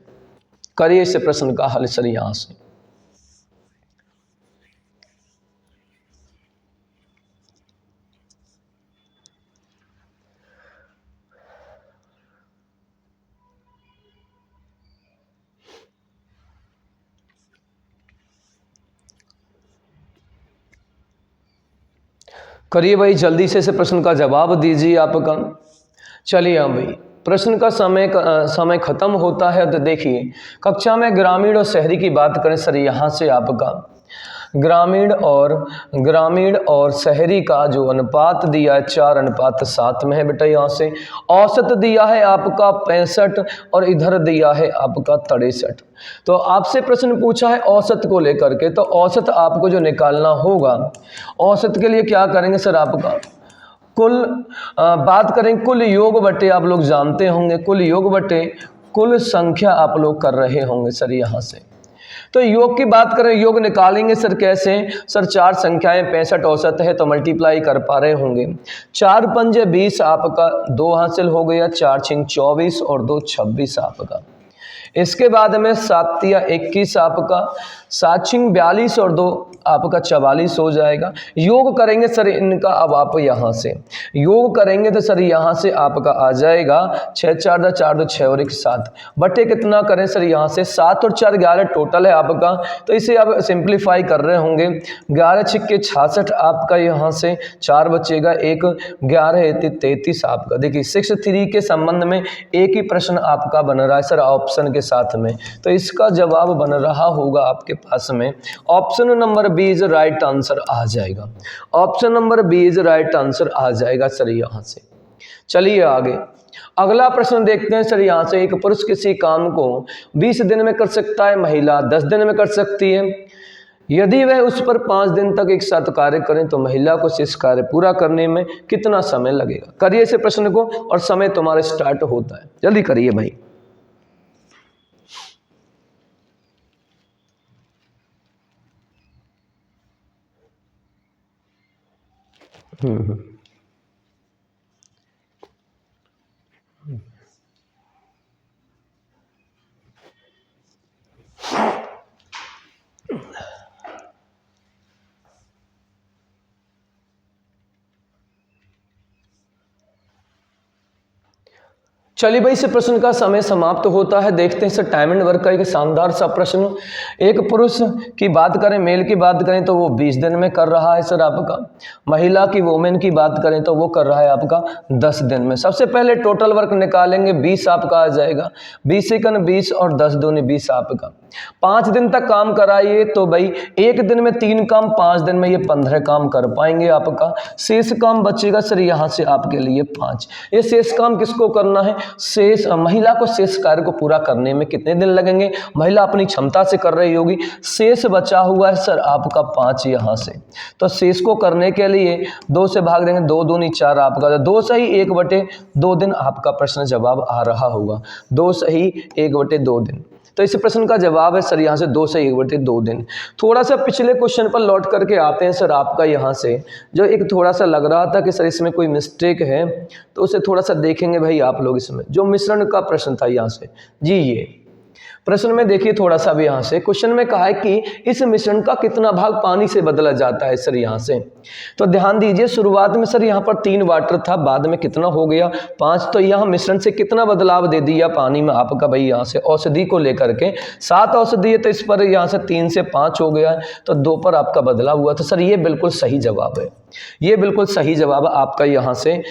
करिए इस प्रश्न का हल सर यहाँ से। करिए भाई जल्दी से इस प्रश्न का जवाब दीजिए आपका। चलिए हाँ भाई, प्रश्न का समय खत्म होता है। तो देखिए कक्षा में ग्रामीण और शहरी की बात करें सर यहाँ से आपका, ग्रामीण और शहरी का जो अनुपात दिया है 4:7 में है बेटा यहाँ से। औसत दिया है आपका 65 और इधर दिया है आपका 63। तो आपसे प्रश्न पूछा है औसत को लेकर के, तो औसत आपको जो निकालना होगा, औसत के लिए क्या करेंगे सर आपका कुल बात करें कुल योग बटे, आप लोग जानते होंगे कुल योग बटे कुल संख्या आप लोग कर रहे होंगे सर यहाँ से। तो योग की बात करें, योग निकालेंगे सर कैसे सर, 4 संख्याएं 65 औसत है तो मल्टीप्लाई कर पा रहे होंगे। 4 पंजे 20 आपका, 2 हासिल हो गया, 4 छिंग 24 और 2 26 आपका। इसके बाद में 7 या 21 आपका, 7 छिंग 42 और 2 आपका 44 हो जाएगा। योग करेंगे सर इनका, अब आप यहाँ से योग करेंगे तो सर यहाँ से आपका आ जाएगा 6 4 4 2 6 और 1 7 बटे कितना करें सर यहाँ से 7 और 4 11 टोटल है आपका। तो इसे आप सिंप्लीफाई कर रहे होंगे, 11 छिक्के 66 आपका, यहाँ से 4 बचेगा 1, 11 33 आपका। देखिए 6 के संबंध में एक ही प्रश्न आपका बन रहा है सर ऑप्शन के साथ में, तो इसका जवाब बन रहा होगा आपके पास में option number B is right answer आ जाएगा। Option number B is right answer आ जाएगा सर यहाँ से। चलिए आगे अगला प्रश्न देखते हैं सर यहाँ से। एक पुरुष किसी काम को 20 दिन में कर सकता है, महिला 10 दिन में कर सकती है। यदि वह उस पर 5 दिन तक एक साथ कार्य करें तो महिला को इस कार्य पूरा करने में कितना समय लगेगा। करिए इस प्रश्न को और समय तुम्हारा स्टार्ट होता है, जल्दी करिए भाई। चलिए भाई, इस प्रश्न का समय समाप्त होता है। देखते हैं सर टाइम एंड वर्क का एक शानदार सा प्रश्न। एक पुरुष की बात करें, मेल की बात करें तो वो 20 दिन में कर रहा है सर आपका। महिला की, वोमेन की बात करें तो वो कर रहा है आपका 10 दिन में। सबसे पहले टोटल वर्क निकालेंगे, 20 आपका आ जाएगा। 20 एकन 20 और 10 दूनी 20 आपका। 5 दिन तक काम कराइए तो भाई एक दिन में 3 काम, 5 दिन में ये 15 काम कर पाएंगे आपका। शेष काम बचेगा सर यहाँ से आपके लिए 5। ये शेष काम किसको करना है? शेष महिला को शेष कार्य को पूरा करने में कितने दिन लगेंगे? महिला अपनी क्षमता से कर रही होगी। शेष बचा हुआ है सर आपका 5 यहाँ से। तो शेष को करने के लिए 2 से भाग देंगे, 2 दूनी 4 आपका। 2 सही 1/2 दिन आपका प्रश्न जवाब आ रहा होगा। 2 सही 1/2 दिन। तो इस प्रश्न का जवाब है सर यहाँ से 2 से 1/2 दिन। थोड़ा सा पिछले क्वेश्चन पर लौट करके आते हैं सर आपका। यहाँ से जो एक थोड़ा सा लग रहा था कि सर इसमें कोई मिस्टेक है, तो उसे थोड़ा सा देखेंगे भाई आप लोग। इसमें जो मिश्रण का प्रश्न था यहाँ से जी, ये प्रश्न में देखिए थोड़ा सा भी यहाँ से क्वेश्चन में कहा है कि इस मिश्रण का कितना भाग पानी से बदला जाता है सर यहाँ से। तो ध्यान दीजिए, शुरुआत में सर यहाँ पर 3 वाटर था, बाद में कितना हो गया 5। तो यहाँ मिश्रण से कितना बदलाव दे दिया पानी में आपका भाई यहाँ से औषधि को लेकर के 7 औषधि है, तो इस पर यहाँ से 3 से 5 हो गया है, तो 2 पर आपका बदलाव हुआ। तो सर ये बिल्कुल सही जवाब है, ये बिल्कुल सही जवाब है आपका यहाँ से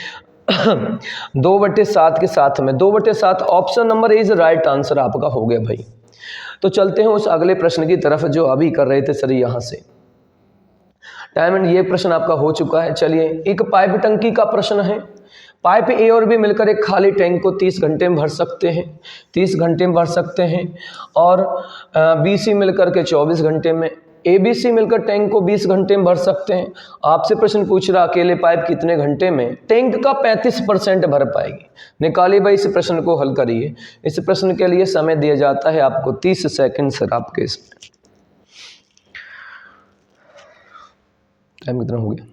2/7 के साथ में 2/7 option number is right answer आपका हो गया भाई। तो चलते हैं उस अगले प्रश्न की तरफ जो अभी कर रहे थे सर यहाँ से। टाइम एंड ये प्रश्न आपका हो चुका है। चलिए, एक पाइप टंकी का प्रश्न है। पाइप ए और बी मिलकर एक खाली टैंक को 30 घंटे में भर सकते हैं, 30 घंटे में भर सकते हैं। और बी सी मिलकर के 24 घंटे में, ए बी सी मिलकर टैंक को 20 घंटे में भर सकते हैं। आपसे प्रश्न पूछ रहा अकेले पाइप कितने घंटे में टैंक का 35% भर पाएगी। निकालिए भाई, इस प्रश्न को हल करिए। इस प्रश्न के लिए समय दिया जाता है आपको 30 सेकंड सर आपके। इसमें टाइम कितना हो गया?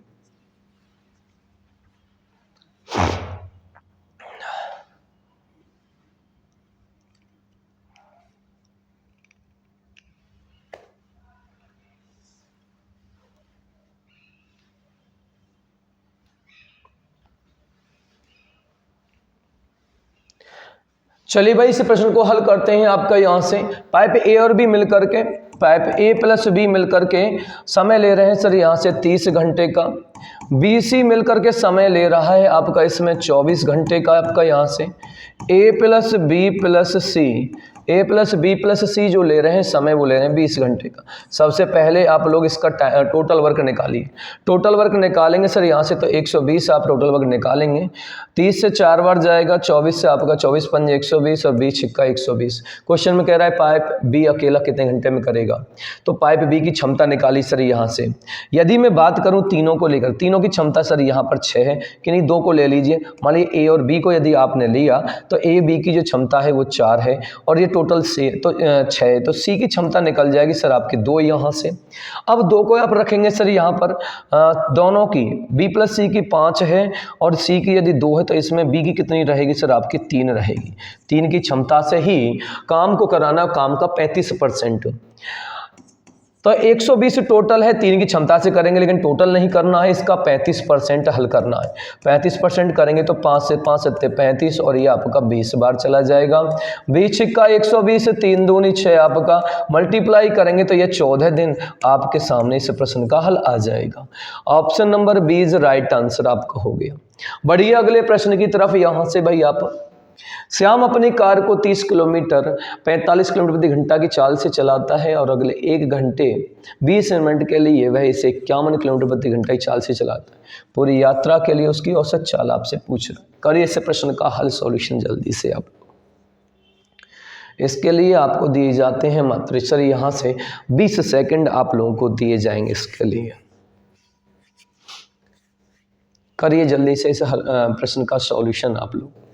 चलिए भाई, इस प्रश्न को हल करते हैं आपका यहाँ से। पाइप ए और बी मिलकर के, पाइप ए प्लस बी मिलकर के समय ले रहे हैं सर यहाँ से 30 घंटे का। बी सी मिलकर के समय ले रहा है आपका इसमें 24 घंटे का आपका यहाँ से। ए प्लस बी प्लस सी, ए प्लस बी प्लस सी जो ले रहे हैं समय, वो ले रहे हैं 20 घंटे का। सबसे पहले आप लोग इसका टोटल वर्क निकालिए। टोटल वर्क निकालेंगे सर यहाँ से तो 120 आप टोटल वर्क निकालेंगे। 30 से 4 बार जाएगा, 24 से आपका 24 पंजे 120 और 20 छिक्का 120। क्वेश्चन में कह रहा है पाइप बी अकेला कितने घंटे में करेगा। तो पाइप बी की क्षमता निकाली सर यहाँ से। यदि मैं बात करूँ तीनों को लेकर, तीनों की क्षमता सर यहाँ पर 6 है, कि नहीं 2 को ले लीजिए। मान लीजिए ए और बी को यदि आपने लिया तो ए बी की जो क्षमता है वो 4 है और ये टोटल सी तो 6 है, तो सी की क्षमता निकल जाएगी सर आपकी 2 यहाँ से। अब 2 को आप रखेंगे सर यहाँ पर दोनों की, बी प्लस सी की 5 है और सी की यदि 2 है, तो इसमें बी की कितनी रहेगी सर आपकी 3 रहेगी। 3 की क्षमता से ही काम को कराना, काम का 35%। तो 120 टोटल है, 3 की क्षमता से करेंगे, लेकिन टोटल नहीं करना है, इसका 35% हल करना है। 35% करेंगे तो 5 से 5 सत्ते 35 और ये आपका 20 बार चला जाएगा। 20 छिक्का 120, 3 दूनी 6 आपका मल्टीप्लाई करेंगे तो ये 14 दिन आपके सामने इस प्रश्न का हल आ जाएगा। Option number B is right answer आपका हो गया। बढ़िए अगले प्रश्न की तरफ। यहाँ से भाई आप, श्याम अपनी कार को 30 किलोमीटर 45 किलोमीटर प्रति घंटा की चाल से चलाता है और अगले 1 घंटे 20 मिनट के लिए वह इसे 51 किलोमीटर प्रति घंटा की चाल से चलाता है। पूरी यात्रा के लिए उसकी औसत चाल आपसे पूछ रहा है। करिए इस प्रश्न का हल, सॉल्यूशन जल्दी से आप। इसके लिए आपको दिए जाते हैं मात्र सर यहाँ से 20 सेकंड आप लोगों को दिए जाएंगे इसके लिए। करिए जल्दी से इस प्रश्न का सॉल्यूशन आप लोग।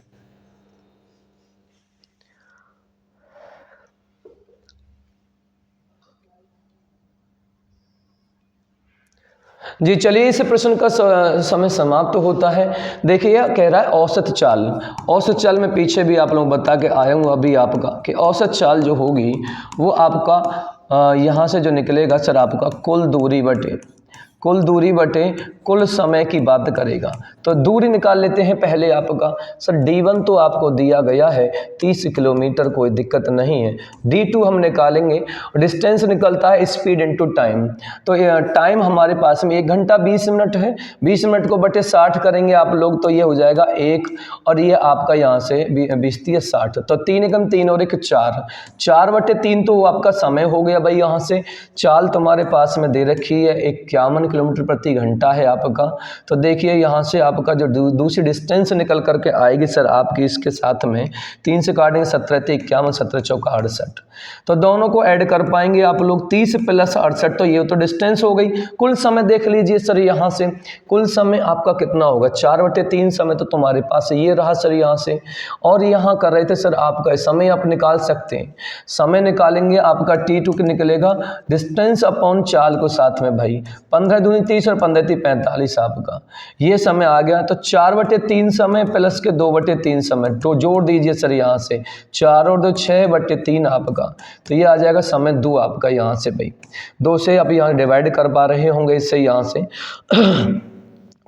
जी चलिए, इस प्रश्न का समय समाप्त होता है। देखिए कह रहा है औसत चाल। औसत चाल में पीछे भी आप लोग बता के आया हूँ अभी आपका कि औसत चाल जो होगी वो आपका यहाँ से जो निकलेगा सर आपका कुल दूरी बटे कुल दूरी बटे कुल समय की बात करेगा। तो दूरी निकाल लेते हैं पहले आपका। सर D1 तो आपको दिया गया है 30 किलोमीटर, कोई दिक्कत नहीं है। D2 हम निकालेंगे, डिस्टेंस निकलता है स्पीड इनटू टाइम। तो टाइम हमारे पास में 1 घंटा 20 मिनट है, 20 मिनट को बटे 60 करेंगे आप लोग तो ये हो जाएगा 1, और ये आपका यहाँ से 20×30 = 60। तो 3 एकम 3 और 1 4, 4/3 तो आपका समय हो गया भाई। यहाँ से चाल तुम्हारे पास में दे रखी है 51 किलोमीटर प्रति घंटा है आपका। तो देखिए यहाँ से आपका जो दूसरी डिस्टेंस निकल करके आएगी सर आपकी इसके साथ में 3 से काटेंगे 17 × 51, 17 × 4 = 68। तो दोनों को ऐड कर पाएंगे आप लोग 30 + 68, तो ये तो डिस्टेंस हो गई। कुल समय देख लीजिए सर, यहाँ से कुल समय आपका कितना होगा 4/3 समय तो तुम्हारे पास ये रहा सर यहाँ से। और यहाँ कर रहे थे सर आपका समय आप निकाल सकते हैं, समय निकालेंगे आपका T2 के निकलेगा डिस्टेंस अपॉन चाल को साथ में भाई 15 दूनी 30 और 15 × 45 आपका ये समय आ गया। तो 4/3 समय प्लस के 2/3 समय तो जोड़ दीजिए सर यहाँ से 4 और 2 6/3 आपका। तो ये आ जाएगा समय 2 आपका यहाँ से भाई। 2 से अब यहाँ डिवाइड कर पा रहे होंगे इससे यहाँ से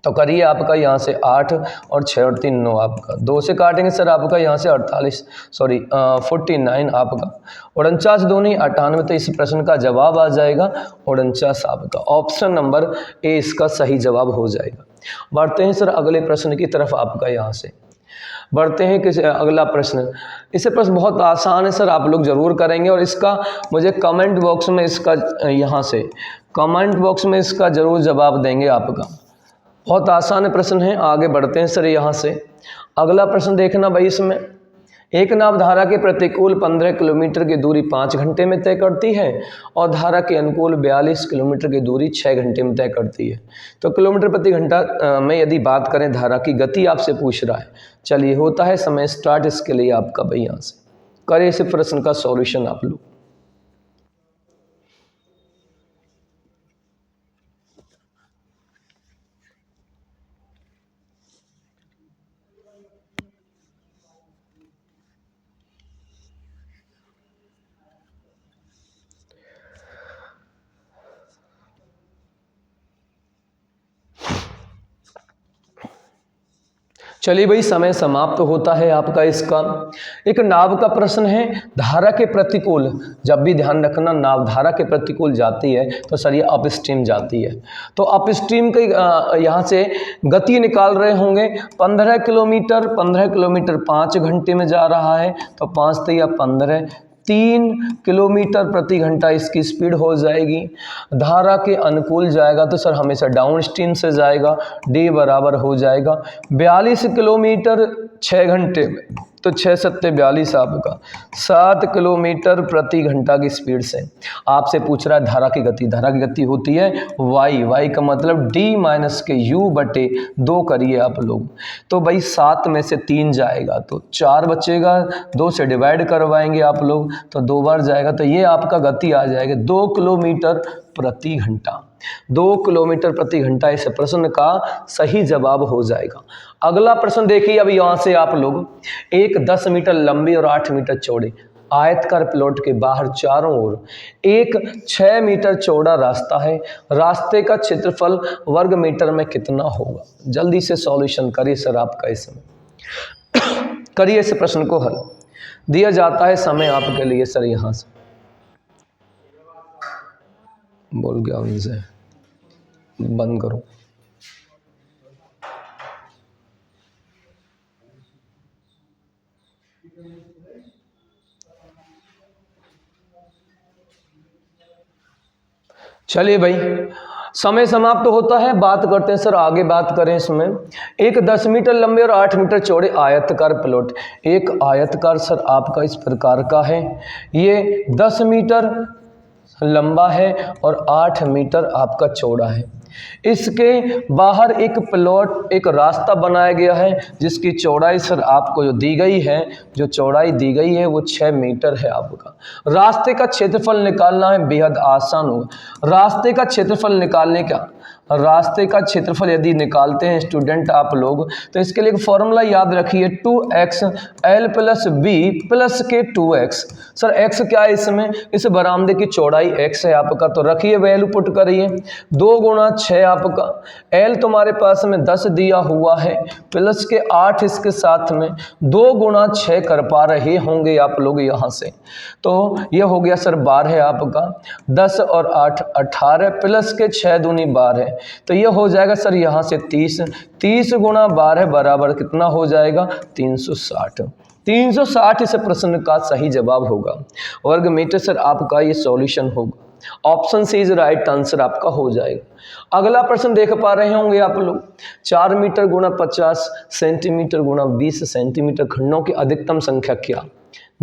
तो करिए आपका यहाँ से 8 और 6 और 3 9 आपका। 2 से काटेंगे सर आपका यहाँ से 49 आपका। 49 दूनी 98, तो इस प्रश्न का जवाब आ जाएगा 49 आपका। ऑप्शन नंबर ए इसका सही जवाब हो जाएगा। बढ़ते हैं सर अगले प्रश्न की तरफ आपका। यहाँ से बढ़ते हैं किस अगला प्रश्न। इसे प्रश्न बहुत आसान है सर, आप लोग जरूर करेंगे और इसका मुझे कमेंट बॉक्स में इसका यहाँ से कमेंट बॉक्स में इसका जरूर जवाब देंगे आपका। बहुत आसान प्रश्न है। आगे बढ़ते हैं सर यहाँ से अगला प्रश्न देखना भाई। इसमें एक नाव धारा के प्रतिकूल 15 किलोमीटर की दूरी 5 घंटे में तय करती है और धारा के अनुकूल 42 किलोमीटर की दूरी 6 घंटे में तय करती है। तो किलोमीटर प्रति घंटा में यदि बात करें धारा की गति आपसे पूछ रहा है। चलिए होता है समय स्टार्ट इसके लिए आपका भाई। यहाँ से करें इस प्रश्न का सॉल्यूशन आप लोग। चलिए भाई समय समाप्त होता है आपका इसका। एक नाव का प्रश्न है, धारा के प्रतिकूल, जब भी ध्यान रखना नाव धारा के प्रतिकूल जाती है तो सर ये अप स्ट्रीम जाती है। तो अप स्ट्रीम के यहाँ से गति निकाल रहे होंगे 15 किलोमीटर 5 घंटे में जा रहा है। तो 5 या 15 3 किलोमीटर प्रति घंटा इसकी स्पीड हो जाएगी। धारा के अनुकूल जाएगा तो सर हमेशा डाउन स्ट्रीम से जाएगा। D बराबर हो जाएगा 42 किलोमीटर 6 घंटे में। तो 6 7 42 आपका 7 किलोमीटर प्रति घंटा की स्पीड से आपसे पूछ रहा है धारा की गति। धारा की गति होती है y का मतलब D - के U/2 करिए आप लोग। तो भाई 7 में से 3 जाएगा तो 4 बचेगा, 2 से डिवाइड करवाएंगे आप लोग तो 2 बार जाएगा। तो ये आपका गति आ जाएगा 2 किलोमीटर प्रति घंटा। 2 किलोमीटर प्रति घंटा इस प्रश्न का सही जवाब हो जाएगा। अगला प्रश्न देखिए अब यहाँ से आप लोग। एक 10 मीटर लंबी और 8 मीटर चौड़े आयतकार प्लॉट के बाहर चारों ओर एक 6 मीटर चौड़ा रास्ता है। रास्ते का क्षेत्रफल वर्ग मीटर में कितना होगा? जल्दी से सॉल्यूशन करिए सर आपका इसमें। करिए इस प्रश्न को हल। दिया जाता है समय आपके लिए सर। यहाँ से बोल गया उनसे बंद करो। चलिए भाई समय समाप्त होता है। बात करते हैं सर, आगे बात करें इसमें। एक 10 मीटर लंबे और 8 मीटर चौड़े आयतकार प्लॉट। एक आयतकार सर आपका इस प्रकार का है। ये 10 मीटर लंबा है और 8 मीटर आपका चौड़ा है। इसके बाहर एक प्लॉट, एक रास्ता बनाया गया है जिसकी चौड़ाई सर आपको जो दी गई है, जो चौड़ाई दी गई है वो 6 मीटर है आपका। रास्ते का क्षेत्रफल निकालना है, बेहद आसान होगा। रास्ते का क्षेत्रफल निकालने का, रास्ते का क्षेत्रफल यदि निकालते हैं स्टूडेंट आप लोग तो इसके लिए एक फॉर्मूला याद रखिए 2x L + B + के 2x। सर x क्या है इसमें? इस बरामदे की चौड़ाई x है आपका। तो रखिए वैल्यू पुट करिए 2 × 6 आपका, L तुम्हारे पास में 10 दिया हुआ है, प्लस के 8 इसके साथ में 2 गुणा 6 कर पा रहे होंगे आप लोग यहाँ से। तो ये हो गया सर 12 आपका, 10 और 8 18, प्लस के 6 दूनी 12, तो ये हो जाएगा सर यहाँ से 30। 30 गुणा 12 बराबर कितना हो जाएगा? 360। 360 इस प्रश्न का सही जवाब होगा। वर्ग मीटर सर आपका ये सॉल्यूशन होगा। Option C is right answer आपका हो जाएगा। अगला प्रश्न देख पा रहे होंगे आप लोग, 4 मीटर गुणा 50 सेंटीमीटर गुणा 20 सेंटीमीटर खंडों की अधिकतम संख्या क्या,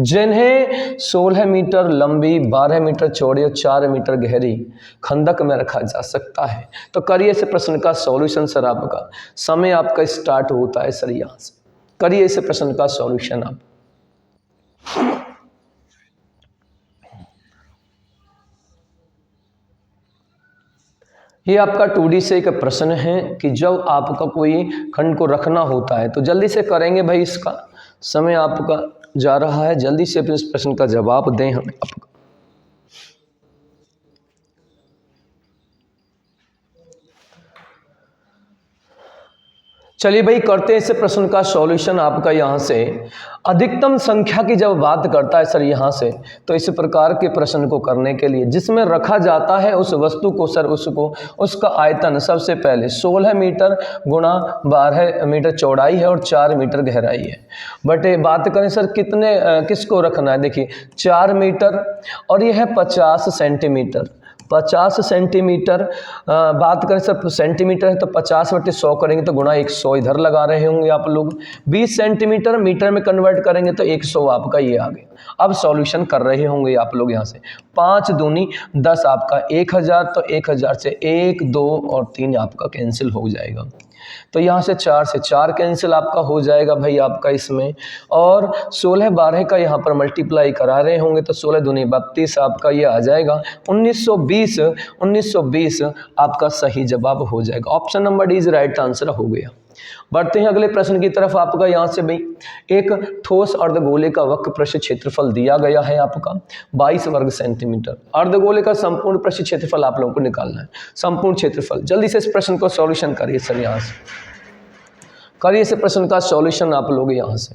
जिन्हें 16 मीटर लंबी, 12 मीटर चौड़ी और 4 मीटर गहरी खंदक में रखा जा सकता है। तो करिए इस प्रश्न का सॉल्यूशन सर आपका। समय आपका स्टार्ट होता है सर यहाँ से। करिए इस प्रश्न का सॉल्यूशन आप। ये आपका 2D से एक प्रश्न है कि जब आपका कोई खंड को रखना होता है, तो जल्दी से करेंगे भाई, इसका समय आपका जा रहा है, जल्दी से इस प्रश्न का जवाब दें हमें आपका। चलिए भाई करते हैं इस प्रश्न का सॉल्यूशन आपका। यहाँ से अधिकतम संख्या की जब बात करता है सर यहाँ से, तो इस प्रकार के प्रश्न को करने के लिए जिसमें रखा जाता है उस वस्तु को सर, उसका आयतन सबसे पहले 16 मीटर गुणा 12 मीटर चौड़ाई है और 4 मीटर गहराई है। बट बात करें सर किसको रखना है, देखिए 4 मीटर और यह है 50 सेंटीमीटर। 50 सेंटीमीटर बात करें सर सेंटीमीटर है तो 50/100 करेंगे तो गुणा 100 इधर लगा रहे होंगे आप लोग। 20 सेंटीमीटर मीटर में कन्वर्ट करेंगे तो 100 आपका ये आ गया। अब सॉल्यूशन कर रहे होंगे आप लोग यहाँ से। 5 दूनी 10 आपका 1000, तो 1000 से 1 2 और 3 आपका कैंसिल हो जाएगा। तो यहाँ से 4 से 4 कैंसिल आपका हो जाएगा भाई आपका इसमें। और 16 12 का यहाँ पर मल्टीप्लाई करा रहे होंगे तो 16 दूनी 32 आपका ये आ जाएगा। 1920 आपका सही जवाब हो जाएगा। Option number D is right answer हो गया। बढ़ते हैं अगले प्रश्न की तरफ। आपका यहाँ से भाई एक ठोस अर्धगोले का वक्र पृष्ठ क्षेत्रफल दिया गया है आपका 22 वर्ग सेंटीमीटर। अर्धगोले का संपूर्ण पृष्ठ क्षेत्रफल आप लोगों को निकालना है, संपूर्ण क्षेत्रफल। जल्दी से इस प्रश्न को सॉल्यूशन करिए सर, यहाँ से करिए इस प्रश्न का सॉल्यूशन आप लोग यहाँ से।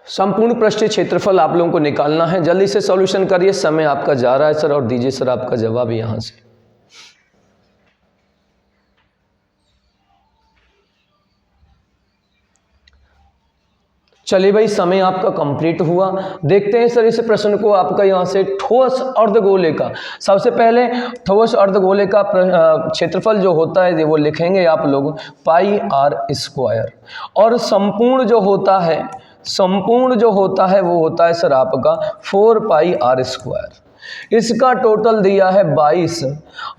संपूर्ण पृष्ठीय क्षेत्रफल आप लोगों को निकालना है। जल्दी से सॉल्यूशन करिए, समय आपका जा रहा है सर, और दीजिए सर आपका जवाब यहाँ से। चलिए भाई समय आपका कंप्लीट हुआ। देखते हैं सर इस प्रश्न को आपका यहाँ से। ठोस अर्धगोले का, सबसे पहले ठोस अर्धगोले का क्षेत्रफल जो होता है वो लिखेंगे आप लोग πr²। और संपूर्ण जो होता है वो होता है सर आपका 4πr²। इसका टोटल दिया है 22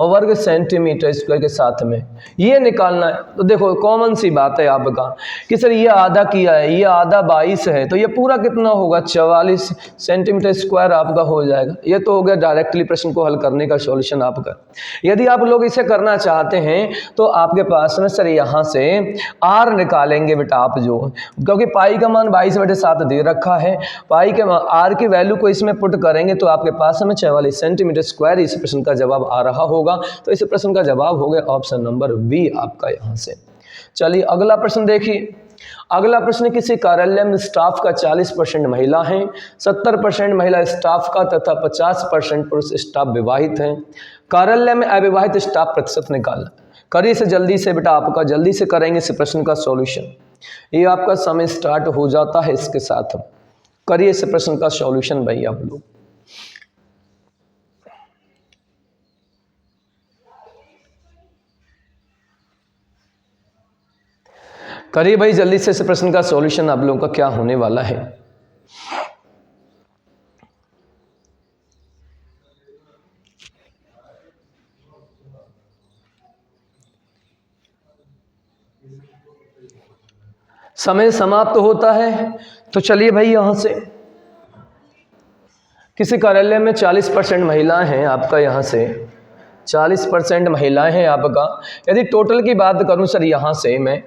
वर्ग सेंटीमीटर स्क्वायर के साथ में, ये निकालना है। तो देखो कॉमन सी बात है आपका कि सर ये आधा किया है, ये आधा 22 है, तो ये पूरा कितना होगा 44 सेंटीमीटर स्क्वायर आपका हो जाएगा। ये तो हो गया डायरेक्टली प्रश्न को हल करने का सॉल्यूशन आपका। यदि आप लोग इसे करना चाहते हैं तो आपके पास में सर यहाँ से r निकालेंगे बेटा आप, जो क्योंकि पाई का मान 22/7 दे रखा है, पाई के r की वैल्यू को इसमें पुट करेंगे तो आपके पास में 44 सेंटीमीटर स्क्वायर इस प्रश्न का जवाब आ रहा होगा। तो इस प्रश्न का जवाब हो गया ऑप्शन नंबर बी आपका यहाँ से। चलिए अगला प्रश्न देखिए। अगला प्रश्न, किसी कार्यालय में स्टाफ का 40% महिला हैं, 70% महिला स्टाफ का तथा 50% पुरुष स्टाफ विवाहित हैं। कार्यालय में अविवाहित स्टाफ प्रतिशत निकालना। करिए इसे जल्दी से बेटा, आपका जल्दी से करेंगे इस प्रश्न का सॉल्यूशन। ये आपका समय स्टार्ट हो जाता है इसके साथ। करिए इस प्रश्न का सॉल्यूशन भाई आप लोग। करिए भाई जल्दी से इस प्रश्न का सॉल्यूशन आप लोगों का क्या होने वाला है। समय समाप्त होता है। तो चलिए भाई यहाँ से किसी कार्यालय में 40% महिलाएं हैं आपका, यहाँ से 40% महिलाएं हैं आपका। यदि टोटल की बात करूं सर यहाँ से मैं,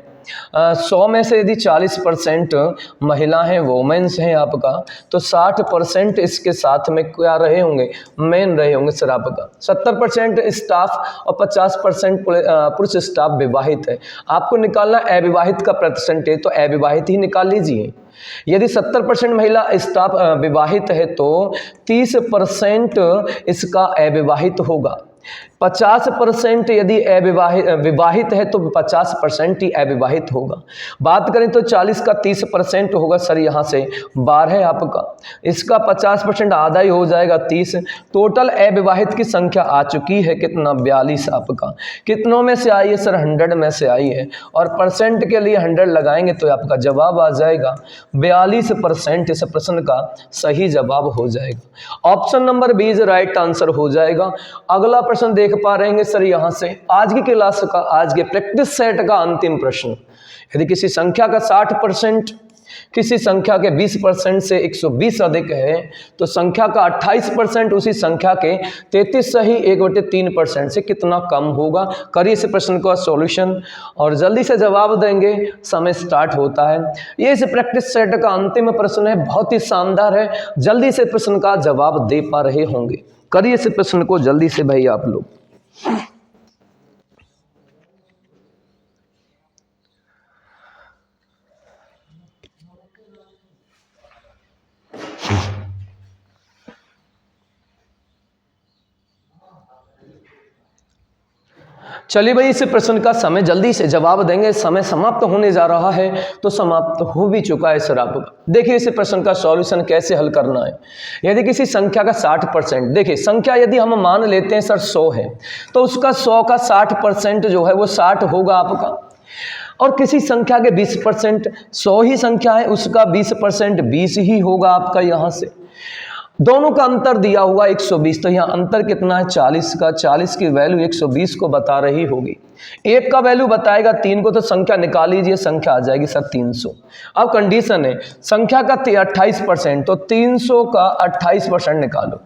100 में से यदि 40% महिला हैं, वोमेन्स हैं आपका, तो 60% इसके साथ में क्या रहे होंगे, मेन रहे होंगे सर आपका। 70% स्टाफ और 50% पुरुष स्टाफ विवाहित है। आपको निकालना अविवाहित का परसेंटेज, तो अविवाहित ही निकाल लीजिए। यदि 70% महिला स्टाफ विवाहित है तो 30% इसका अविवाहित होगा। 50% यदि विवाहित है तो 50% ही अविवाहित होगा। बात करें तो 40 का 30% होगा सर, यहाँ से 12 आपका, इसका 50% आधा ही हो जाएगा 30। टोटल अविवाहित की संख्या आ चुकी है कितना, 42 आपका। कितनों में से आई है सर, 100 में से आई है, और परसेंट के लिए 100 लगाएंगे तो आपका जवाब आ जाएगा 42%। इस प्रश्न का सही जवाब हो जाएगा। Option number B is right answer हो जाएगा। अगला प्रश्न देख पा रहे हैं सर, यहां से आज की क्लास का, आज के प्रैक्टिस सेट का अंतिम प्रश्न। यदि किसी संख्या का 60%, किसी संख्या के 20% से 120 अधिक है, तो संख्या का 28% उसी संख्या के 33 सही 1/3% से कितना कम होगा। करिए इस प्रश्न का सॉल्यूशन और जल्दी से जवाब देंगे, समय स्टार्ट होता है। ये इस प्रैक्टिस सेट का अंतिम प्रश्न है, बहुत ही शानदार है। जल्दी से प्रश्न का जवाब दे पा रहे होंगे। करिए इस प्रश्न को जल्दी से भाई आप लोग। चलिए भाई, इस प्रश्न का समय जल्दी से जवाब देंगे, समय समाप्त होने जा रहा है, तो समाप्त हो भी चुका है सर आपका। देखिए इस प्रश्न का सॉल्यूशन कैसे हल करना है। यदि किसी संख्या का 60%, देखिए संख्या यदि हम मान लेते हैं सर 100 है, तो उसका 100 का 60% जो है वो 60 होगा आपका। और किसी संख्या के 20%, 100 ही संख्या है, उसका 20% 20 ही होगा आपका। यहाँ से दोनों का अंतर दिया हुआ 120, तो यहाँ अंतर कितना है 40 का। 40 की वैल्यू 120 को बता रही होगी। एक का वैल्यू बताएगा 3 को, तो संख्या निकाल लीजिए, संख्या आ जाएगी सर 300। अब कंडीशन है संख्या का 28%, तो 300 का 28% निकालो।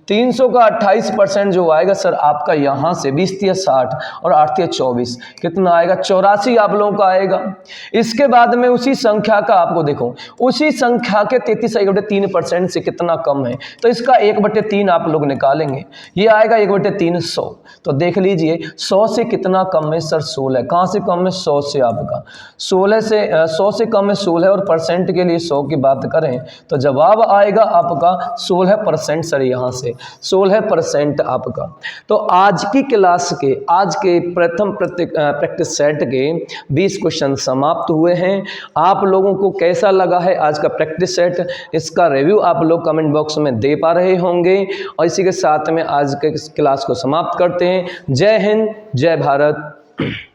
300 का 28% जो आएगा सर आपका, यहाँ से 20 × 60 और 8 × 24 कितना आएगा, 84 आप लोगों का आएगा। इसके बाद में उसी संख्या का आपको देखो, उसी संख्या के 33 1/3% से कितना कम है, तो इसका 1/3 आप लोग निकालेंगे, ये आएगा 1/3 100। तो देख लीजिए 100 से कितना कम है सर, 16। कहाँ से कम है, 100 से आपका। 16 से 100 से कम है 16, और परसेंट के लिए 100 की बात करें तो जवाब आएगा आपका 16% सर, यहाँ से 16% आपका। तो आज की क्लास के, आज के प्रथम प्रैक्टिस सेट के 20 क्वेश्चन समाप्त हुए हैं। आप लोगों को कैसा लगा है आज का प्रैक्टिस सेट, इसका रिव्यू आप लोग कमेंट बॉक्स में दे पा रहे होंगे। और इसी के साथ में आज के क्लास को समाप्त करते हैं। जय हिंद, जय भारत।